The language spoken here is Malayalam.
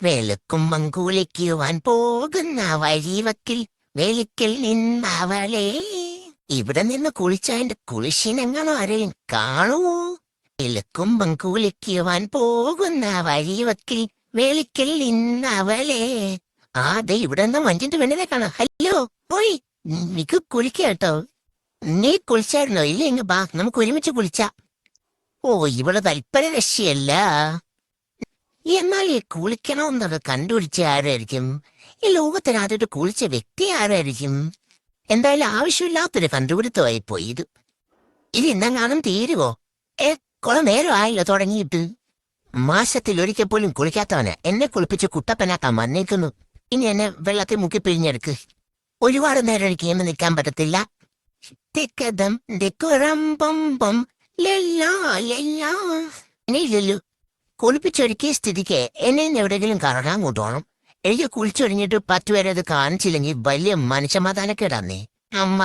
വെളുക്കുമ്പം കുളിക്കുവാൻ പോകുന്ന വഴിവക്കിൽ വെളുക്കിൽ നിന്നവളെ. ഇവിടെ നിന്ന് കുളിച്ചതിന്റെ കുളിശീനങ്ങൾ ആരെയും കാണുമോ? വെളുക്കുമ്പം കുളിക്കുവാൻ പോകുന്ന വഴിവക്കിൽ വെളുക്കിൽ നിന്നവളെ. ദേ ഇവിടെ നിന്ന് മഞ്ചിന്റെ പെണ്ണിനെ കാണാം. ഹലോ, പോയി നിക്ക് കുളിക്കട്ടോ. നീ കുളിച്ചായിരുന്നോ? ഇല്ല, ഇങ്ങ് ബാ, നമുക്ക് ഒരുമിച്ച് കുളിച്ചാ. ഇവിടെ തൽപ്പര രക്ഷയല്ല. എന്നാൽ ഈ കുളിക്കണമെന്നത് കണ്ടുപിടിച്ച ആരായിരിക്കും? ഈ ലോകത്തിനാദ്യമായിട്ട് കുളിച്ച വ്യക്തി ആരായിരിക്കും? എന്തായാലും ആവശ്യമില്ലാത്തൊരു കണ്ടുപിടുത്തമായി പോയി ഇത്. ഇന്നെങ്ങാനും തീരുവോ? കുറെ നേരമായല്ലോ തുടങ്ങിയിട്ട്. മാസത്തിൽ ഒരിക്കൽ പോലും കുളിക്കാത്തവന് എന്നെ കുളിപ്പിച്ച് കുട്ടപ്പനാക്കാൻ വന്നേക്കുന്നു. ഇനി എന്നെ വെള്ളത്തിൽ മുക്കി പിഴിഞ്ഞെടുക്ക്. ഒരുപാട് നേരം എനിക്ക് ഇങ്ങനെ നിൽക്കാൻ പറ്റത്തില്ല. ഇനിയില്ലല്ലോ, കുളിപ്പിച്ചൊരുക്കിയ സ്ഥിതിക്ക് എന്നെ എവിടെയെങ്കിലും കറങ്ങാൻ കൊണ്ടുപോകണം. എനിക്ക് കുളിച്ചൊരുങ്ങിയിട്ട് 10 പേരെ അത് കാണിച്ചില്ലെങ്കിൽ വലിയ മനുഷ്യമാതാനക്കേടാന്നേ. അമ്മ